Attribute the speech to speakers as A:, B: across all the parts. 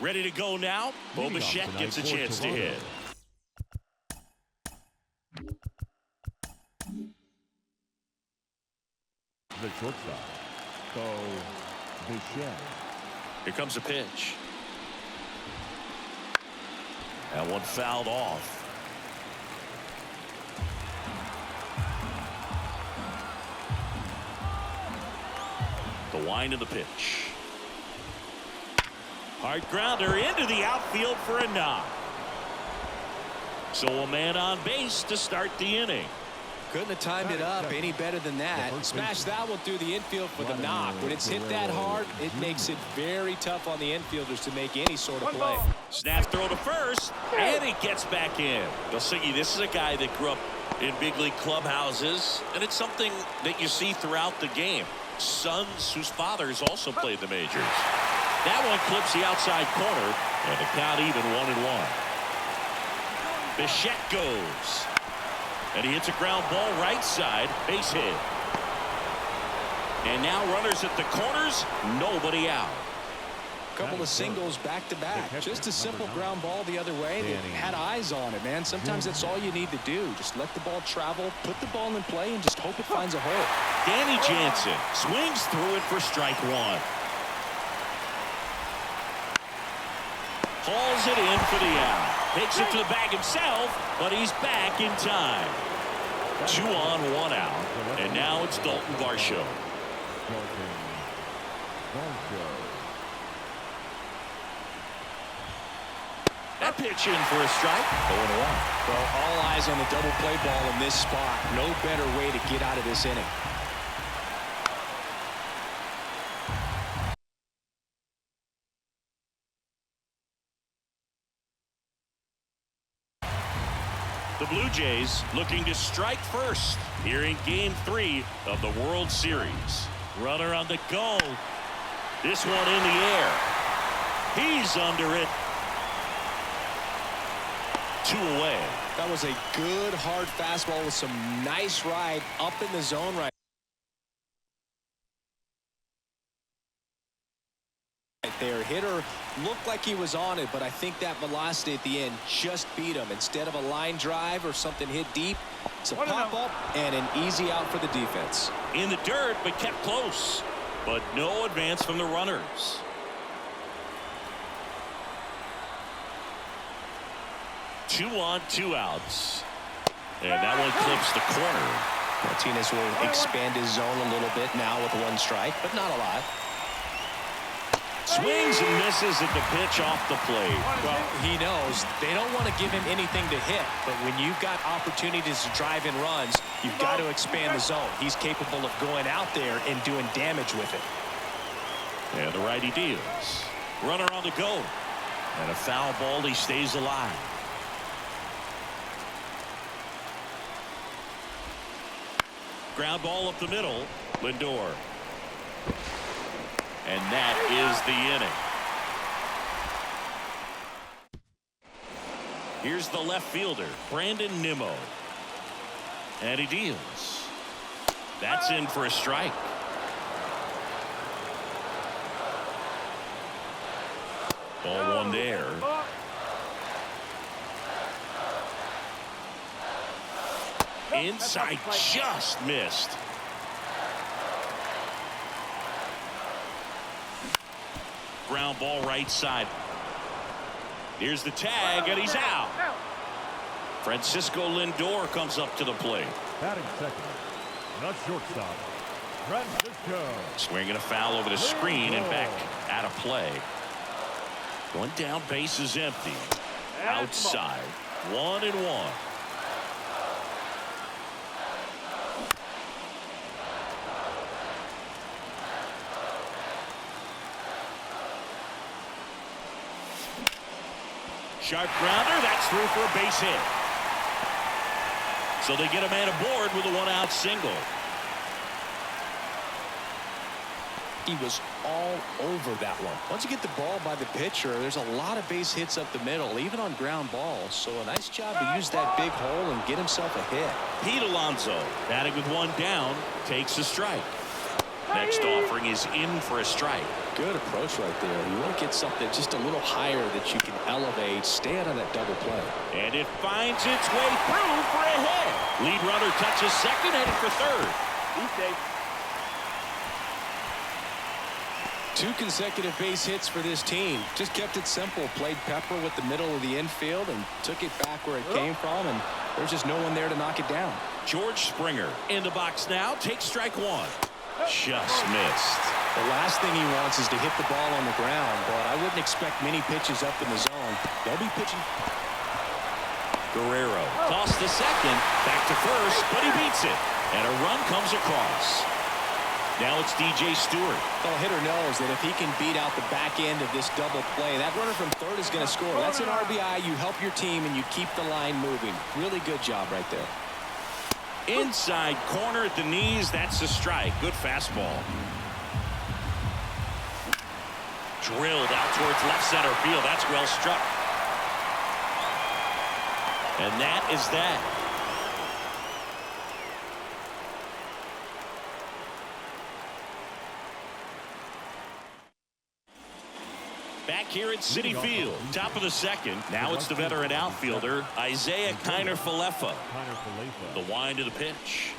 A: Ready to go now. Bo Bichette gets a chance to hit.
B: The shortstop, Bo Bichette.
A: Here comes a pitch. That one fouled off. The wind of the pitch. Hard grounder into the outfield for a knock. So a man on base to start the inning.
C: Couldn't have timed it up any better than that. Smash that one through the infield for the knock. When it's hit that hard, it makes it very tough on the infielders to make any sort of play.
A: Snap throw to first, and he gets back in. Dulcighi, this is a guy that grew up in big league clubhouses, and it's something that you see throughout the game. Sons whose fathers also played the majors. That one clips the outside corner, and the count even 1-1. Bichette goes. And he hits a ground ball right side, base hit. And now runners at the corners, nobody out.
C: Couple of singles back to back. Just a simple ground ball the other way. They had eyes on it, man. Sometimes that's all you need to do. Just let the ball travel, put the ball in play, and just hope it finds a hole.
A: Danny Jansen swings through it for strike one. Hauls it in for the out. Takes it to the bag himself, but he's back in time. 2 on, 1 out. And now it's Dalton Varsho. That pitch in for a strike. 0-1.
C: Well, all eyes on the double play ball in this spot. No better way to get out of this inning.
A: The Blue Jays looking to strike first here in Game 3 of the World Series. Runner on the go. This one in the air. He's under it. 2 away.
C: That was a good hard fastball with some nice ride up in the zone right there. Hitter looked like he was on it, but I think that velocity at the end just beat him. Instead of a line drive or something hit deep, it's a pop up and an easy out for the defense.
A: In the dirt, but kept close. But no advance from the runners. Two on, 2 outs. And that one clips the corner.
C: Martinez will expand his zone a little bit now with 1 strike, but not a lot.
A: Swings and misses at the pitch off the plate.
C: Well, he knows they don't want to give him anything to hit, but when you've got opportunities to drive in runs, you've got to expand the zone. He's capable of going out there and doing damage with it.
A: And the righty deals. Runner on the go. And a foul ball, he stays alive. Ground ball up the middle. Lindor. And that is the inning. Here's the left fielder, Brandon Nimmo. And he deals. That's in for a strike. Ball 1 there. Inside, just missed. Ground ball right side. Here's the tag, and he's out. Francisco Lindor comes up to the plate.
B: Batting second, the shortstop, Francisco.
A: Swinging a foul over the screen and back out of play. 1 down, base is empty. Outside, 1-1. Sharp grounder, that's through for a base hit. So they get a man aboard with a 1-out single.
C: He was all over that one. Once you get the ball by the pitcher, there's a lot of base hits up the middle, even on ground balls. So a nice job to use that big hole and get himself a hit.
A: Pete Alonso, batting with 1 down, takes a strike. Next offering is in for a strike.
C: Good approach right there. You want to get something just a little higher that you can elevate. Stay out of that double play.
A: And it finds its way through for a hit. Lead runner touches second, headed for third.
C: Two consecutive base hits for this team. Just kept it simple. Played pepper with the middle of the infield and took it back where it came from. And there's just no one there to knock it down.
A: George Springer in the box now. Takes strike one. Just missed.
C: The last thing he wants is to hit the ball on the ground, but I wouldn't expect many pitches up in the zone. They'll be pitching.
A: Guerrero tossed to second, back to first, but he beats it. And a run comes across. Now it's DJ Stewart.
C: The hitter knows that if he can beat out the back end of this double play, that runner from third is going to score. That's an RBI. You help your team and you keep the line moving. Really good job right there.
A: Inside corner at the knees. That's a strike. Good fastball. Drilled out towards left center field. That's well struck. And that is that. Back here at Citi Field, top of the second. Now it's the veteran outfielder, Isaiah Kiner-Falefa. The wind of the pitch.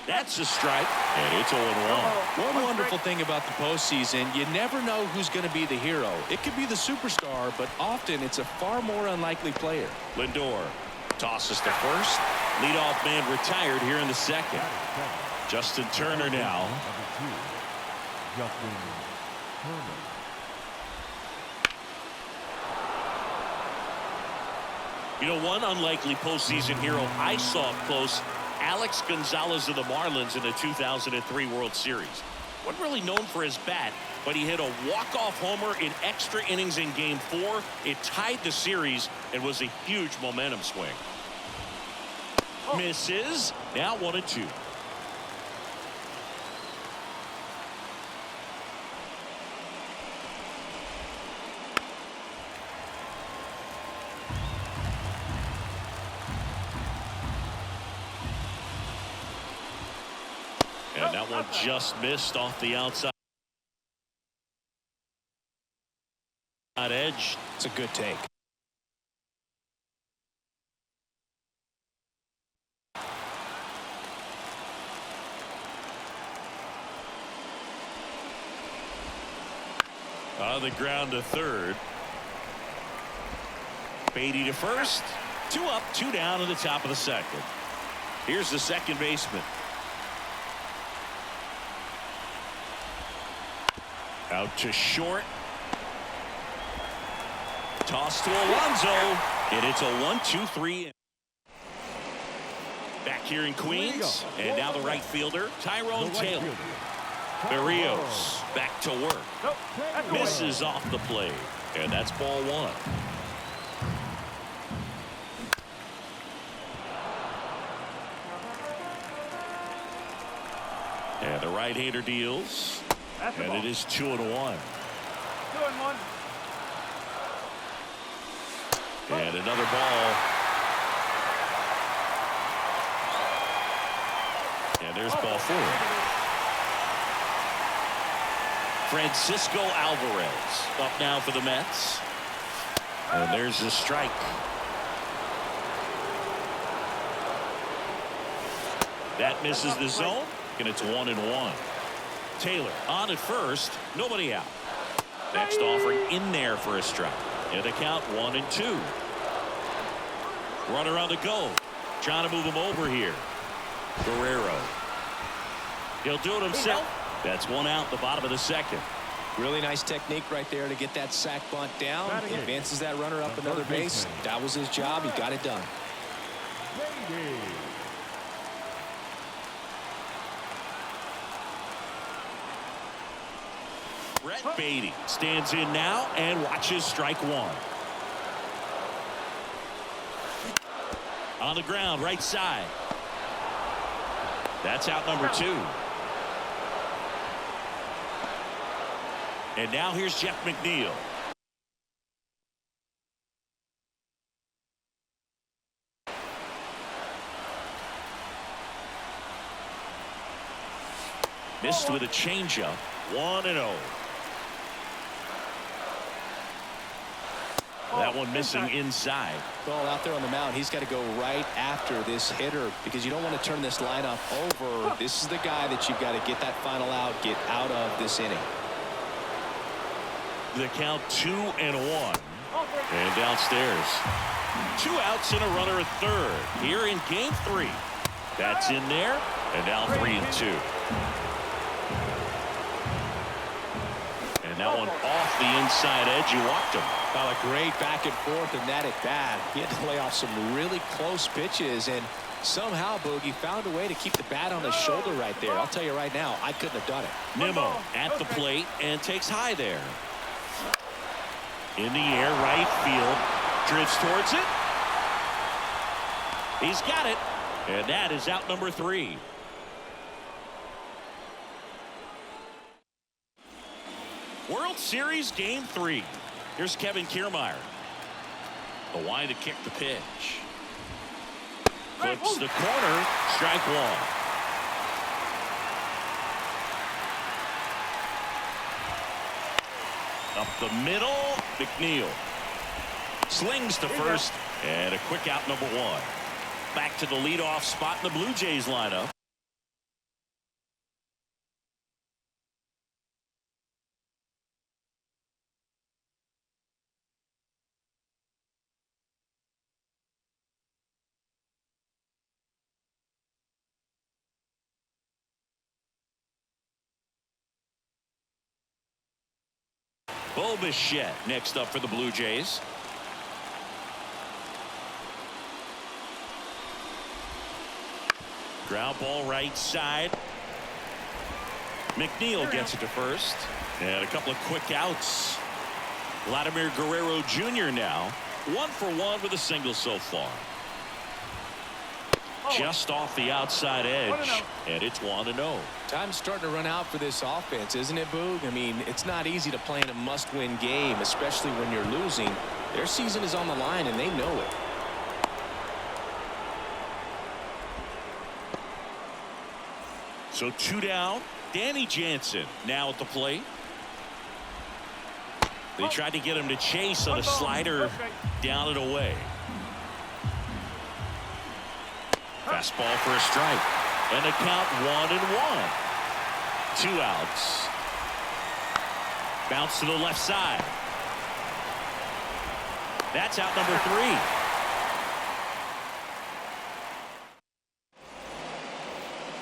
A: That's a strike, and it's 0-1.
C: One wonderful thing about the postseason, you never know who's going to be the hero. It could be the superstar, but often it's a far more unlikely player.
A: Lindor tosses to first. Leadoff man retired here in the second. Justin Turner now.
B: Justin Turner.
A: You know, one unlikely postseason hero I saw up close, Alex Gonzalez of the Marlins in the 2003 World Series. Wasn't really known for his bat, but he hit a walk-off homer in extra innings in Game 4. It tied the series and was a huge momentum swing. Misses. Now 1-2. And that one just missed off the outside edge.
C: It's a good take.
A: On the ground to third. Beatty to first. 2 up, 2 down at the top of the second. Here's the second baseman. Out to short. Toss to Alonso. And it's a 1-2-3. Back here in Queens. And now the right fielder, Tyrone Taylor. Berrios back to work. Misses off the plate. And that's ball 1. And the right-hander deals. And it is 2-1.
D: 2-1.
A: And another ball. And there's ball 4. Francisco Alvarez up now for the Mets. And there's the strike. That misses the zone, and it's 1-1. Taylor on at first, nobody out. Next offering in there for a strike. And the count 1-2. Runner on the go. Trying to move him over here. Guerrero. He'll do it himself. That's 1 out, the bottom of the second.
C: Really nice technique right there to get that sac bunt down. Advances that runner up another base. That was his job. He got it done.
A: Brett Beatty stands in now and watches strike 1. On the ground, right side. That's out number 2. And now here's Jeff McNeil. Missed with a changeup. 1-0. That one missing inside.
C: Well, out there on the mound, he's got to go right after this hitter because you don't want to turn this lineup over. This is the guy that you've got to get that final out, get out of this inning.
A: The count 2-1. And downstairs. 2 outs and a runner at third. Here in game 3. That's in there. And now 3-2. And that one off the inside edge. You walked him.
C: Well, a great back and forth and that at bat. He had to lay off some really close pitches, and somehow Boogie found a way to keep the bat on his shoulder right there. I'll tell you right now, I couldn't have done it.
A: Nimmo at the plate and takes high there. In the air, right field. Drifts towards it. He's got it. And that is out number 3. World Series Game 3. Here's Kevin Kiermaier. The wind to kick the pitch. Flips the corner. Strike 1. Up the middle. McNeil. Slings to first. And a quick out number 1. Back to the leadoff spot in the Blue Jays lineup. Bo Bichette next up for the Blue Jays. Ground ball right side. McNeil gets it to first. And a couple of quick outs. Vladimir Guerrero Jr. now 1 for 1 with a single so far. Just off the outside edge. And it's 1-0.
C: Time's starting to run out for this offense, isn't it, Boog? I mean, it's not easy to play in a must-win game, especially when you're losing. Their season is on the line, and they know it.
A: So 2 down. Danny Jansen now at the plate. They tried to get him to chase on a slider down and away. Fastball for a strike. And a count 1-1. 2 outs. Bounce to the left side. That's out number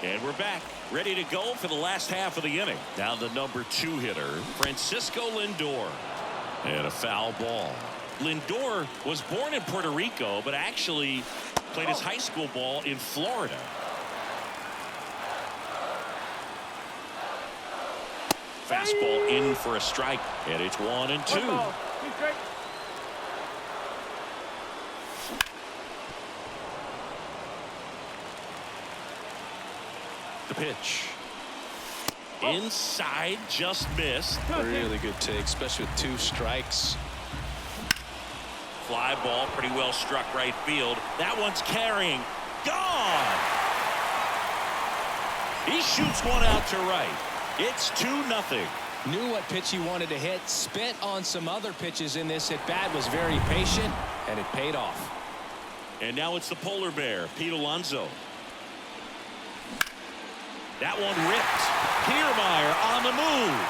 A: 3. And we're back, ready to go for the last half of the inning. Now the number 2 hitter, Francisco Lindor. And a foul ball. Lindor was born in Puerto Rico, but actually played his high school ball in Florida. Fastball in for a strike, and it's 1-2. The pitch. Inside, just missed.
C: Really good take, especially with 2 strikes.
A: Fly ball, pretty well struck right field. That one's carrying. Gone! He shoots one out to right. It's 2-0.
C: Knew what pitch he wanted to hit. Spent on some other pitches in this at bat. Was very patient, and it paid off.
A: And now it's the polar bear, Pete Alonso. That one ripped. Kiermaier on the move.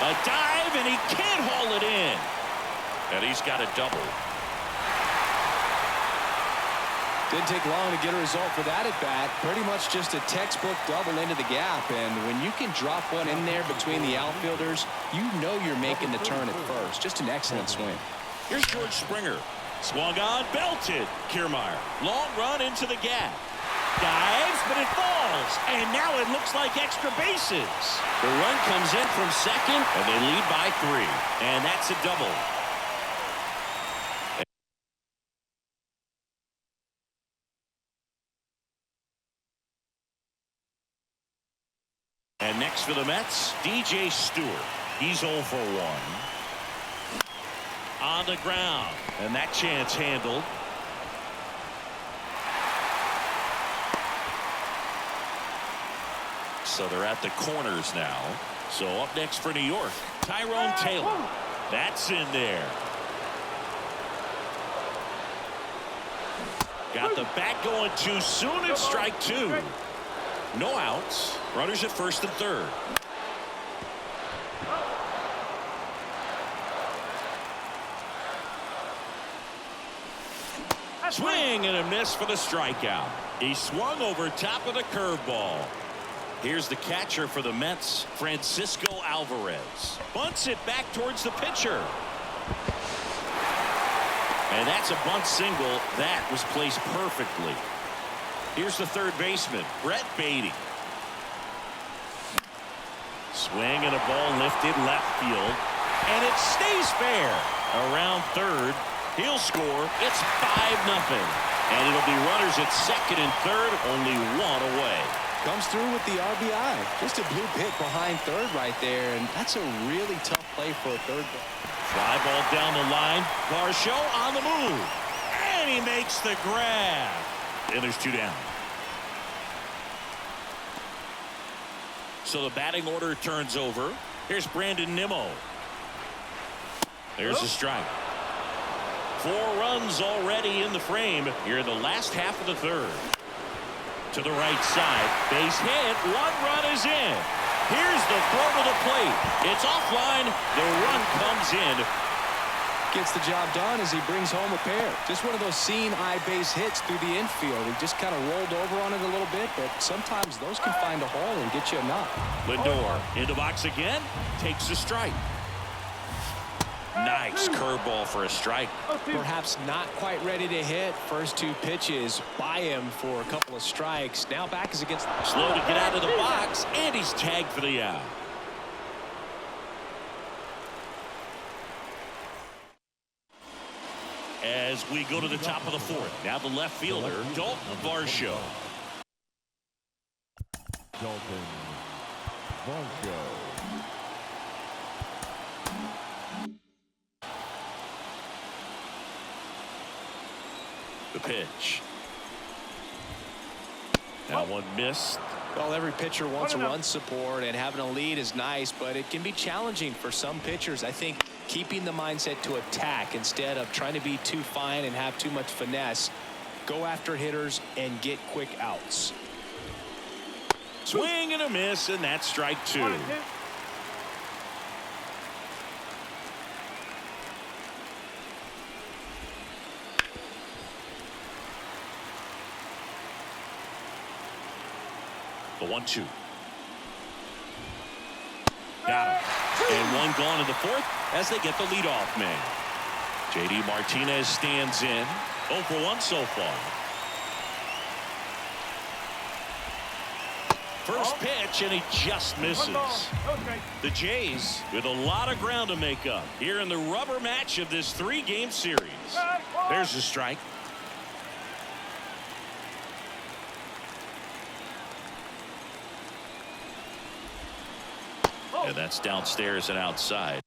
A: A dive, and he can't haul it in. And he's got a double.
C: Didn't take long to get a result for that at bat. Pretty much just a textbook double into the gap. And when you can drop one in there between the outfielders, you know you're making the turn at first. Just an excellent swing.
A: Here's George Springer. Swung on, belted. Kiermaier. Long run into the gap. Dives, but it falls. And now it looks like extra bases. The run comes in from second, and they lead by 3. And that's a double. And next for the Mets, DJ Stewart. He's 0 for 1. On the ground. And that chance handled. So they're at the corners now. So up next for New York, Tyrone Taylor. That's in there. Got the bat going too soon. It's strike two. No outs. Runners at first and third. Swing and a miss for the strikeout. He swung over top of the curveball. Here's the catcher for the Mets, Francisco Alvarez. Bunts it back towards the pitcher. And that's a bunt single. That was placed perfectly. Here's the third baseman, Brett Beatty. Swing and a ball lifted left field. And it stays fair. Around third. He'll score. It's 5-0. And it'll be runners at second and third, only one away.
C: Comes through with the RBI. Just a bloop hit behind third right there, and that's a really tough play for a third.
A: Fly ball down the line. Varsho on the move. And he makes the grab. And there's two down. So the batting order turns over. Here's Brandon Nimmo. There's a strike. 4 runs already in the frame here in the last half of the third. To the right side. Base hit. 1 run is in. Here's the throw to the plate. It's offline. The run comes in.
C: Gets the job done as he brings home a pair. Just one of those seeing eye base hits through the infield. He just kind of rolled over on it a little bit, but sometimes those can find a hole and get you a knock.
A: Lindor in the box again. Takes a strike. Nice curveball for a strike.
C: Perhaps not quite ready to hit. First 2 pitches by him for a couple of strikes. Now back is against.
A: Slow to get out of the box, and he's tagged for the out. As we go to the top of the fourth, now the left fielder, Dalton Varsho.
B: Dalton Varsho.
A: The pitch. That one missed.
C: Well, every pitcher wants a run support, and having a lead is nice, but it can be challenging for some pitchers. I think keeping the mindset to attack instead of trying to be too fine and have too much finesse. Go after hitters and get quick outs.
A: Swing and a miss, and that's strike 2. The 1-2. Got him. And 1 gone in the fourth as they get the leadoff man. J.D. Martinez stands in. 0 for 1 so far. First pitch, and he just misses. The Jays with a lot of ground to make up here in the rubber match of this 3-game series. There's the strike. And that's downstairs and outside.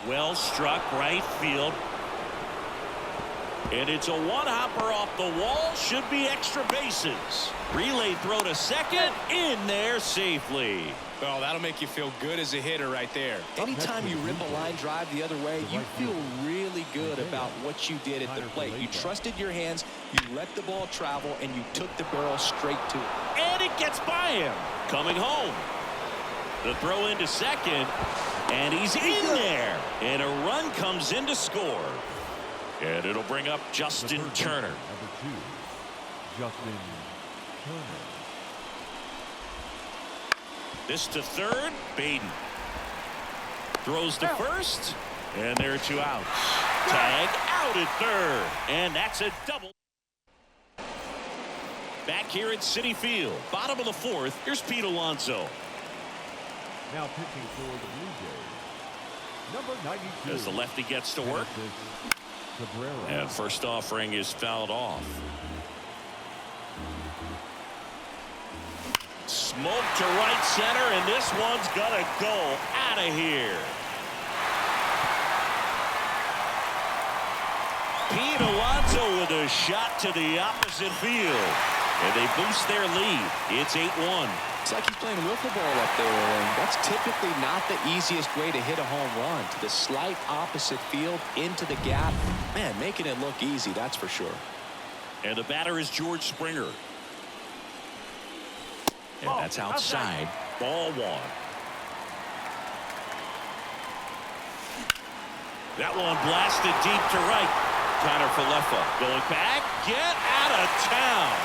A: Well struck right field. And it's a one-hopper off the wall. Should be extra bases. Relay throw to second. In there safely.
C: Well, that'll make you feel good as a hitter right there. Anytime you rip a line drive the other way, you feel really good about what you did at the plate. You trusted your hands, you let the ball travel, and you took the barrel straight to it.
A: And it gets by him. Coming home. The throw into second. And he's in there. And a run comes in to score. And it'll bring up Justin Turner.
B: Number 2, Justin Turner.
A: This to third. Baden throws to first. And there are 2 outs. Tag out at third. And that's a double. Back here at Citi Field. Bottom of the fourth. Here's Pete Alonso.
B: Now pitching for the Blue Jays, number 92.
A: As the lefty gets to work. And first offering is fouled off. Smoke to right center, and this one's gonna go out of here. Pete Alonso with a shot to the opposite field. And they boost their lead. It's 8-1.
C: It's like he's playing wiffle ball up there, and that's typically not the easiest way to hit a home run. To the slight opposite field, into the gap. Man, making it look easy, that's for sure.
A: And the batter is George Springer. And that's outside. Ball one. That one blasted deep to right. Connor Falefa going back. Get out of town.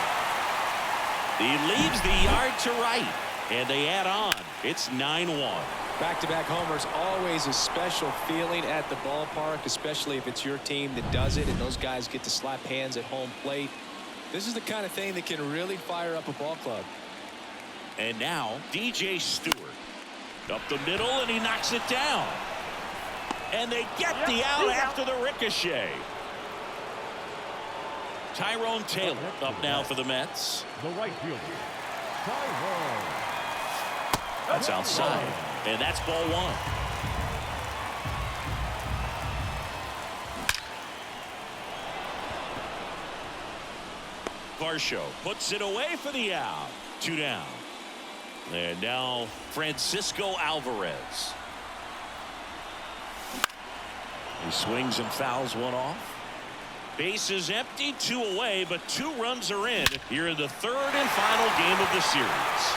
A: He leaves the yard to right. And they add on. It's 9-1.
C: Back-to-back homers, always a special feeling at the ballpark, especially if it's your team that does it and those guys get to slap hands at home plate. This is the kind of thing that can really fire up a ball club.
A: And now DJ Stewart up the middle, and he knocks it down. And they get the out after the ricochet. Tyrone Taylor up now for the Mets.
B: The right fielder, Tyrone.
A: That's outside, and that's ball one. Varsho puts it away for the out. 2 down. And now Francisco Alvarez. He swings and fouls one off. Base is empty, 2 away, but 2 runs are in here in the 3rd and final game of the series.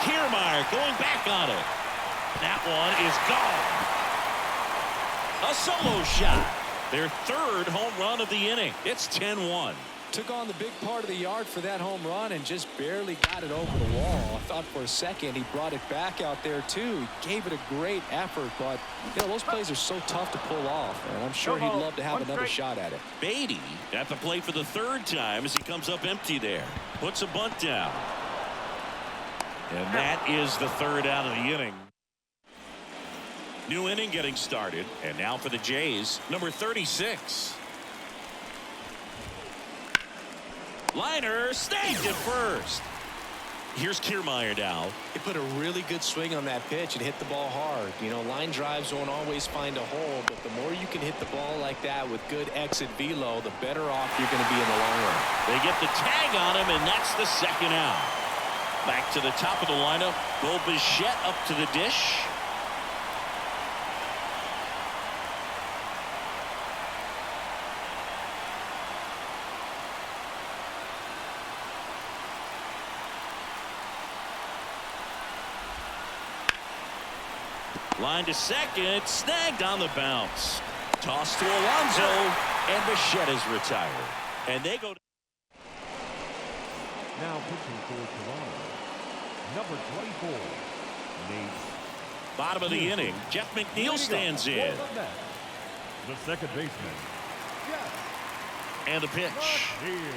A: Kiermaier going back on it. That one is gone. A solo shot. Their 3rd home run of the inning. It's 10-1.
C: Took on the big part of the yard for that home run and just barely got it over the wall. I thought for a second he brought it back out there too. He gave it a great effort, but you know, those plays are so tough to pull off, and I'm sure he'd love to have another shot at it.
A: Beatty at the plate for the 3rd time as he comes up empty there. Puts a bunt down. And that is the 3rd out of the inning. New inning getting started, and now for the Jays, number 36. Liner snagged at first. Here's Kiermaier now.
C: He put a really good swing on that pitch and hit the ball hard. You know, line drives won't always find a hole, but the more you can hit the ball like that with good exit velo, the better off you're going to be in the long run.
A: They get the tag on him, and that's the 2nd out. Back to the top of the lineup. Bo Bichette up to the dish. Line to second, snagged on the bounce. Toss to Alonso, and Bichette is retired. And they go to
B: Now pitching for Toronto, number 24, Nate.
A: bottom of the inning. Jeff McNeil stands in.
B: The second baseman, Jeff.
A: And a pitch.
B: McNeil.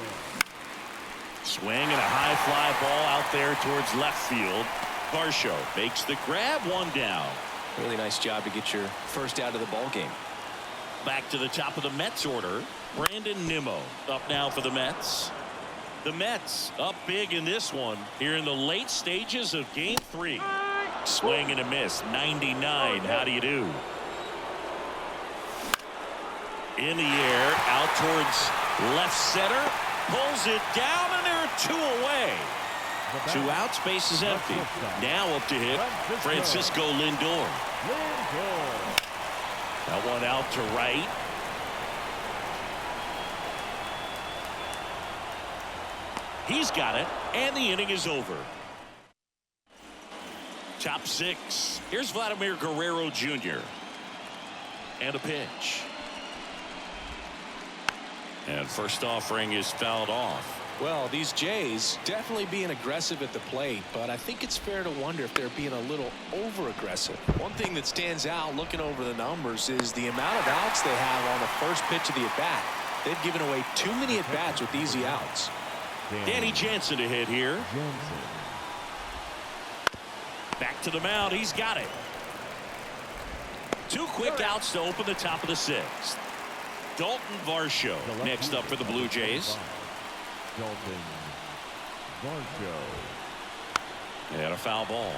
A: Swing and a high fly ball out there towards left field. Varsho makes the grab, 1 down.
C: Really nice job to get your first out of the ball game.
A: Back to the top of the Mets order. Brandon Nimmo up now for the Mets. The Mets up big in this one here in the late stages of game 3. Swing and a miss. 99. How do you do? In the air, out towards left center. Pulls it down, and there are 2 away. 2 outs, base is empty. Now up to hit Francisco Lindor. That one out to right. He's got it, and the inning is over. Top 6. Here's Vladimir Guerrero Jr. And a pitch. And first offering is fouled off.
C: Well, these Jays definitely being aggressive at the plate, but I think it's fair to wonder if they're being a little over-aggressive. One thing that stands out looking over the numbers is the amount of outs they have on the first pitch of the at-bat. They've given away too many at-bats with easy outs.
A: Danny Jansen to hit here. Back to the mound. He's got it. 2 quick outs to open the top of the 6th. Dalton Varsho next up for the Blue Jays.
B: Dalton Varsho.
A: And a foul ball.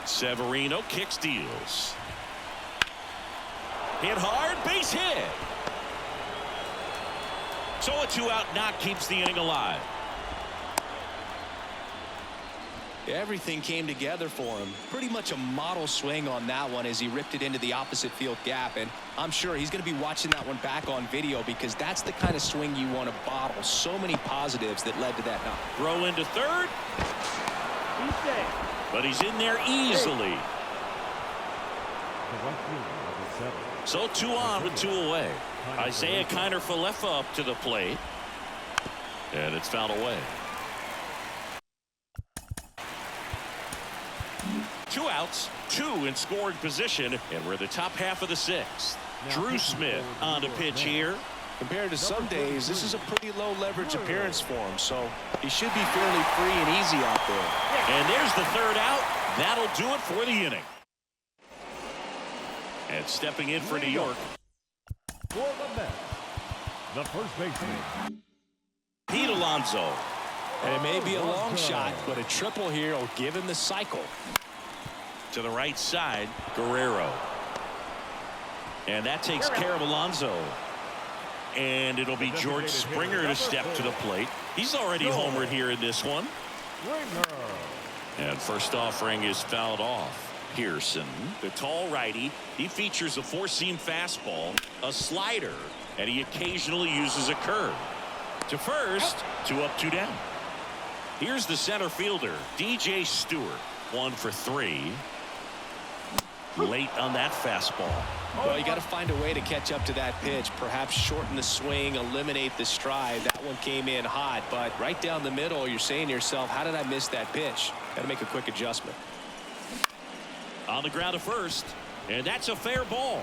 A: Severino kicks, deals. Hit hard, base hit. So a 2-out knock keeps the inning alive.
C: Everything came together for him. Pretty much a model swing on that one as he ripped it into the opposite field gap. And I'm sure he's going to be watching that one back on video because that's the kind of swing you want to bottle. So many positives that led to that knock.
A: Throw into third. But he's in there easily. So 2 on with 2 away. Isaiah Kiner-Falefa up to the plate. And it's fouled away. 2 outs, 2 in scoring position, and we're the top half of the 6th. Drew Smith on the pitch here.
C: Compared to some days, this is a pretty low leverage appearance for him, so he should be fairly free and easy out there.
A: And there's the 3rd out. That'll do it for the inning. And stepping in for New York.
B: For the Mets, the first baseman,
A: Pete Alonso.
C: And it may be a long shot, but a triple here will give him the cycle.
A: To the right side, Guerrero. And that takes care of Alonso. And it'll be George Springer to step to the plate. He's already homered here in this one. And first offering is fouled off. Pearson, the tall righty, he features a 4-seam fastball, a slider, and he occasionally uses a curve. To first, 2 up, 2 down. Here's the center fielder, DJ Stewart, 1 for 3. Late on that fastball.
C: Well, you got to find a way to catch up to that pitch. Perhaps shorten the swing, eliminate the stride. That one came in hot, but right down the middle, you're saying to yourself, how did I miss that pitch? Got to make a quick adjustment.
A: On the ground to first, and that's a fair ball.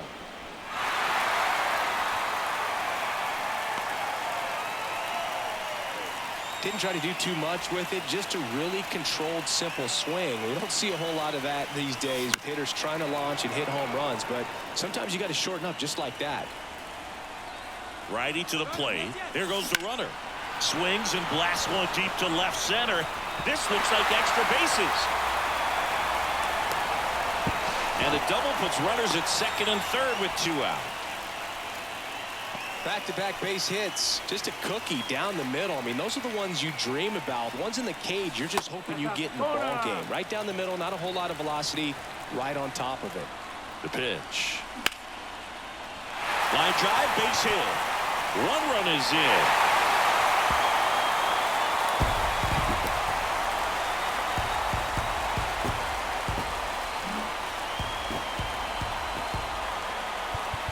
C: Didn't try to do too much with it, just a really controlled, simple swing. We don't see a whole lot of that these days with hitters trying to launch and hit home runs, but sometimes you got to shorten up just like that.
A: Righty to the plate. There goes the runner. Swings and blasts one deep to left center. This looks like extra bases. And a double puts runners at second and third with 2 out.
C: Back-to-back base hits, just a cookie down the middle. I mean, those are the ones you dream about. The ones in the cage, you're just hoping you get in the ball game. Right down the middle, not a whole lot of velocity, right on top of it.
A: The pitch. Line drive, base hit. 1 run is in.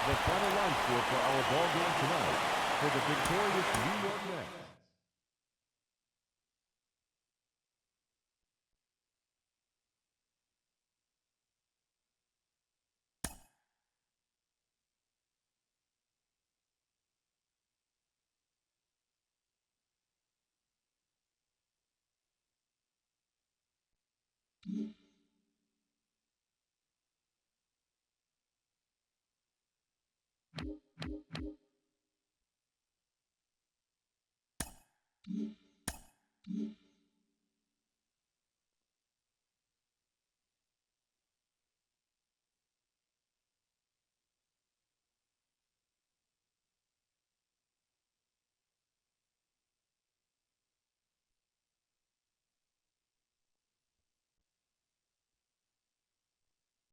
B: the final line score for our ball game tonight for the victorious New York Mets.